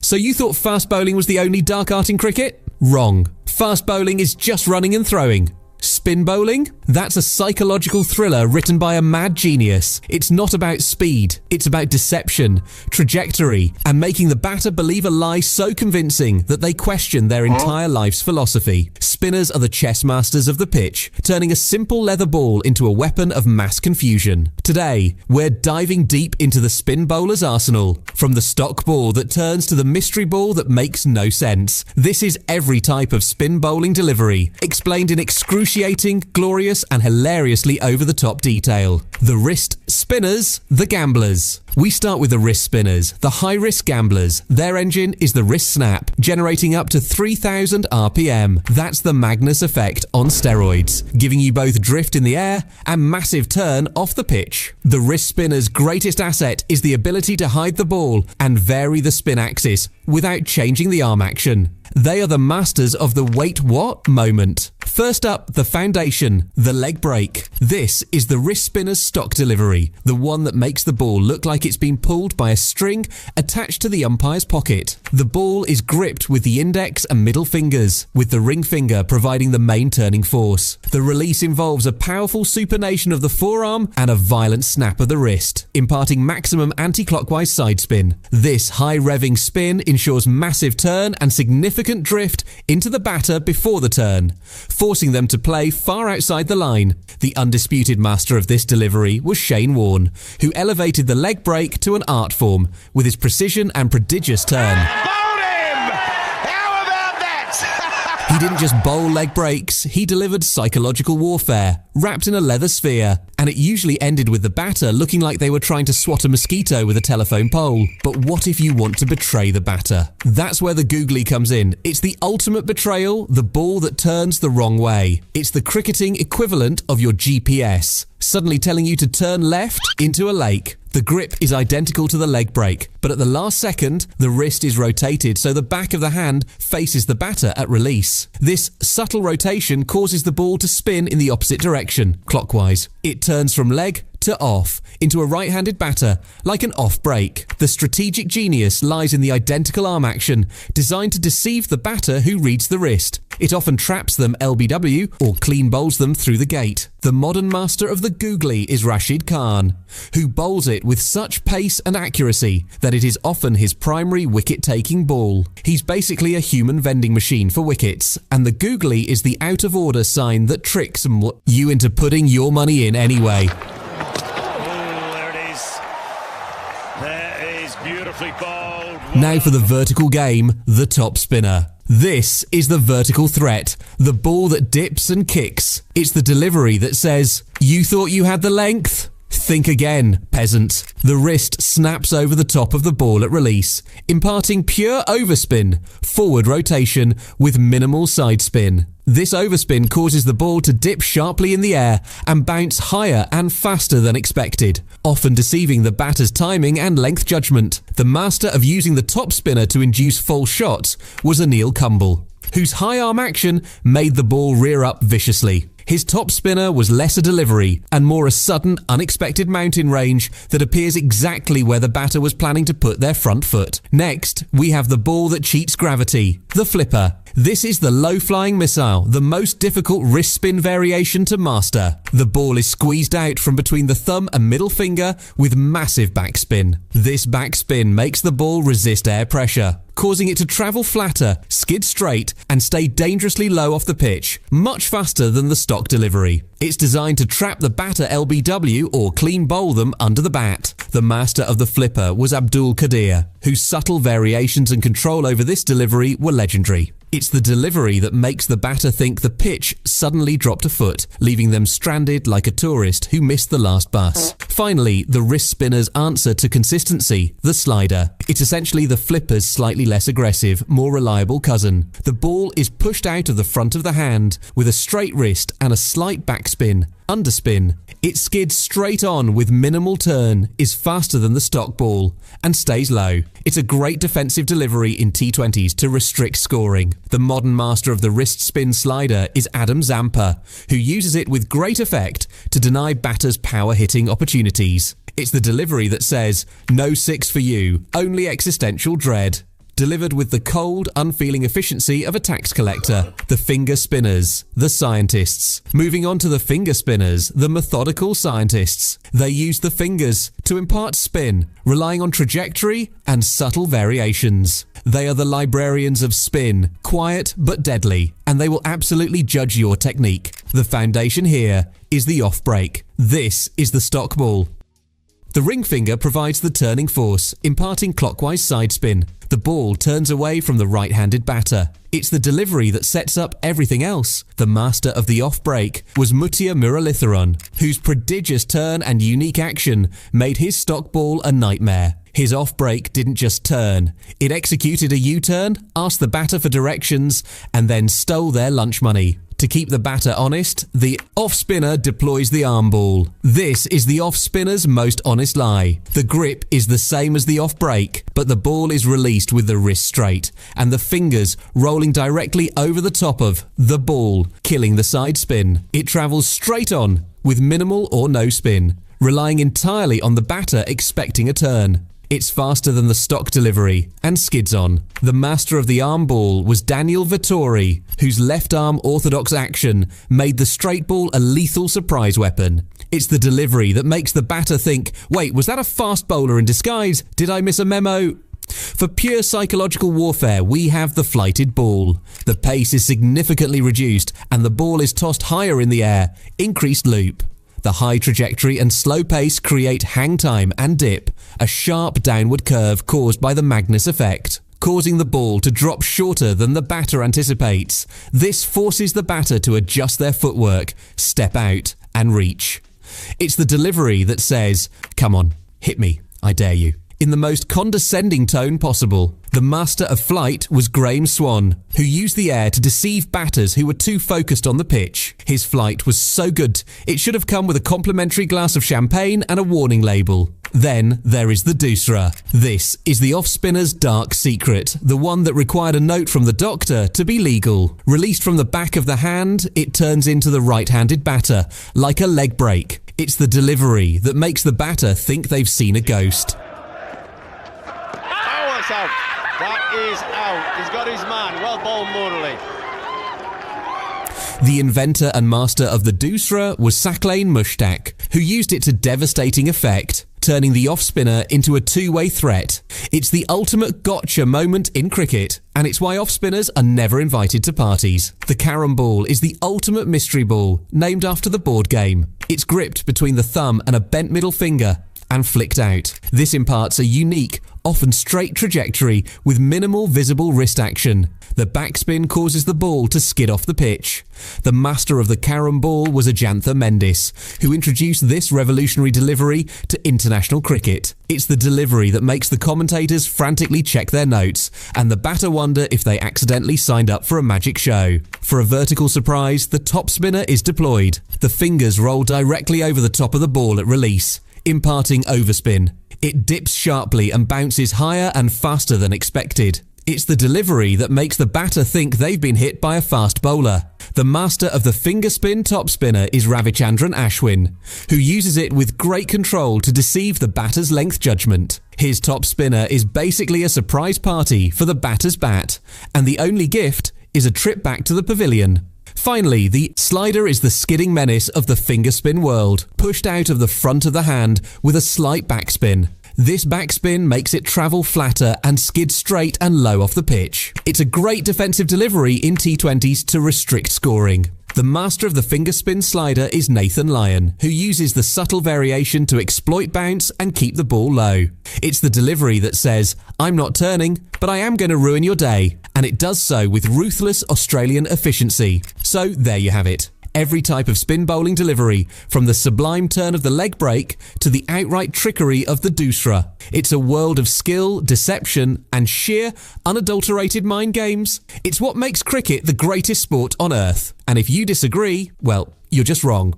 So you thought fast bowling was the only dark art in cricket? Wrong. Fast bowling is just running and throwing. Spin bowling? That's a psychological thriller written by a mad genius. It's not about speed, it's about deception, trajectory, and making the batter believe a lie so convincing that they question their entire life's philosophy. Spinners are the chess masters of the pitch, turning a simple leather ball into a weapon of mass confusion. Today, we're diving deep into the spin bowler's arsenal, from the stock ball that turns to the mystery ball that makes no sense. This is every type of spin bowling delivery, explained in excruciating, glorious and hilariously over-the-top detail. The wrist spinners, the gamblers. We start with the wrist spinners, the high-risk gamblers. Their engine is the wrist snap, generating up to 3,000 RPM. That's the Magnus effect on steroids, giving you both drift in the air and massive turn off the pitch. The wrist spinner's greatest asset is the ability to hide the ball and vary the spin axis without changing the arm action. They are the masters of the wait what moment. First up, the foundation, the leg break. This is the wrist spinner's stock delivery, the one that makes the ball look like it's been pulled by a string attached to the umpire's pocket. The ball is gripped with the index and middle fingers, with the ring finger providing the main turning force. The release involves a powerful supination of the forearm and a violent snap of the wrist, imparting maximum anti-clockwise side spin. This high-revving spin ensures massive turn and significant drift into the batter before the turn, forcing them to play far outside the line. The undisputed master of this delivery was Shane Warne, who elevated the leg break to an art form with his precision and prodigious turn. He didn't just bowl leg breaks, he delivered psychological warfare, wrapped in a leather sphere, and it usually ended with the batter looking like they were trying to swat a mosquito with a telephone pole. But what if you want to betray the batter? That's where the googly comes in. It's the ultimate betrayal, the ball that turns the wrong way. It's the cricketing equivalent of your GPS, suddenly telling you to turn left into a lake. The grip is identical to the leg break, but at the last second, the wrist is rotated so the back of the hand faces the batter at release. This subtle rotation causes the ball to spin in the opposite direction, clockwise. It turns from leg to off, into a right-handed batter, like an off break. The strategic genius lies in the identical arm action, designed to deceive the batter who reads the wrist. It often traps them LBW or clean bowls them through the gate. The modern master of the googly is Rashid Khan, who bowls it with such pace and accuracy that it is often his primary wicket-taking ball. He's basically a human vending machine for wickets, and the googly is the out-of-order sign that tricks you into putting your money in anyway. Beautifully bowled. Now for the vertical game, the top spinner. This is the vertical threat, the ball that dips and kicks. It's the delivery that says, "You thought you had the length? Think again, peasant." The wrist snaps over the top of the ball at release, imparting pure overspin, forward rotation with minimal side spin. This overspin causes the ball to dip sharply in the air and bounce higher and faster than expected, often deceiving the batter's timing and length judgment. The master of using the top spinner to induce false shots was Anil Kumble, whose high arm action made the ball rear up viciously. His top spinner was less a delivery and more a sudden, unexpected mountain range that appears exactly where the batter was planning to put their front foot. Next, we have the ball that cheats gravity, the flipper. This is the low-flying missile, the most difficult wrist spin variation to master. The ball is squeezed out from between the thumb and middle finger with massive backspin. This backspin makes the ball resist air pressure, causing it to travel flatter, skid straight, and stay dangerously low off the pitch, much faster than the stock delivery. It's designed to trap the batter LBW or clean bowl them under the bat. The master of the flipper was Abdul Qadir, whose subtle variations and control over this delivery were legendary. It's the delivery that makes the batter think the pitch suddenly dropped a foot, leaving them stranded like a tourist who missed the last bus. Finally, the wrist spinner's answer to consistency, the slider. It's essentially the flipper's slightly less aggressive, more reliable cousin. The ball is pushed out of the front of the hand with a straight wrist and a slight backspin, underspin. It skids straight on with minimal turn, is faster than the stock ball, and stays low. It's a great defensive delivery in T20s to restrict scoring. The modern master of the wrist spin slider is Adam Zampa, who uses it with great effect to deny batters power-hitting opportunities. It's the delivery that says, "No six for you, only existential dread." delivered with the cold, unfeeling efficiency of a tax collector. The finger spinners, the scientists. Moving on to the finger spinners, the methodical scientists. They use the fingers to impart spin, relying on trajectory and subtle variations. They are the librarians of spin, quiet but deadly, and they will absolutely judge your technique. The foundation here is the off break. This is the stock ball. The ring finger provides the turning force, imparting clockwise side spin. The ball turns away from the right-handed batter. It's the delivery that sets up everything else. The master of the off-break was Muttiah Muralitharan, whose prodigious turn and unique action made his stock ball a nightmare. His off-break didn't just turn. It executed a U-turn, asked the batter for directions, and then stole their lunch money. To keep the batter honest, the off-spinner deploys the arm ball. This is the off-spinner's most honest lie. The grip is the same as the off-break, but the ball is released with the wrist straight, and the fingers rolling directly over the top of the ball, killing the side spin. It travels straight on, with minimal or no spin, relying entirely on the batter expecting a turn. It's faster than the stock delivery and skids on. The master of the arm ball was Daniel Vettori, whose left arm orthodox action made the straight ball a lethal surprise weapon. It's the delivery that makes the batter think, wait, was that a fast bowler in disguise? Did I miss a memo? For pure psychological warfare, we have the flighted ball. The pace is significantly reduced and the ball is tossed higher in the air, increased loop. The high trajectory and slow pace create hang time and dip, a sharp downward curve caused by the Magnus effect, causing the ball to drop shorter than the batter anticipates. This forces the batter to adjust their footwork, step out, and reach. It's the delivery that says, "Come on, hit me, I dare you," in the most condescending tone possible. The master of flight was Graeme Swann, who used the air to deceive batters who were too focused on the pitch. His flight was so good, it should have come with a complimentary glass of champagne and a warning label. Then there is the doosra. This is the off-spinner's dark secret, the one that required a note from the doctor to be legal. Released from the back of the hand, it turns into the right-handed batter, like a leg break. It's the delivery that makes the batter think they've seen a ghost. Out. That is out. He's got his man. Well bowled, Murali. The inventor and master of the doosra was Saqlain Mushtaq, who used it to devastating effect, turning the off-spinner into a two-way threat. It's the ultimate gotcha moment in cricket, and it's why off-spinners are never invited to parties. The carom ball is the ultimate mystery ball, named after the board game. It's gripped between the thumb and a bent middle finger, and flicked out. This imparts a unique, often straight trajectory with minimal visible wrist action. The backspin causes the ball to skid off the pitch. The master of the carom ball was Ajantha Mendis, who introduced this revolutionary delivery to international cricket. It's the delivery that makes the commentators frantically check their notes, and the batter wonder if they accidentally signed up for a magic show. For a vertical surprise, the top spinner is deployed. The fingers roll directly over the top of the ball at release, imparting overspin. It dips sharply and bounces higher and faster than expected. It's the delivery that makes the batter think they've been hit by a fast bowler. The master of the finger spin top spinner is Ravichandran Ashwin, who uses it with great control to deceive the batter's length judgment. His top spinner is basically a surprise party for the batter's bat, and the only gift is a trip back to the pavilion. Finally, the slider is the skidding menace of the finger spin world, pushed out of the front of the hand with a slight backspin. This backspin makes it travel flatter and skid straight and low off the pitch. It's a great defensive delivery in T20s to restrict scoring. The master of the finger spin slider is Nathan Lyon, who uses the subtle variation to exploit bounce and keep the ball low. It's the delivery that says, "I'm not turning, but I am going to ruin your day." And it does so with ruthless Australian efficiency. So there you have it. Every type of spin bowling delivery, from the sublime turn of the leg break to the outright trickery of the doosra. It's a world of skill, deception, and sheer, unadulterated mind games. It's what makes cricket the greatest sport on earth. And if you disagree, well, you're just wrong.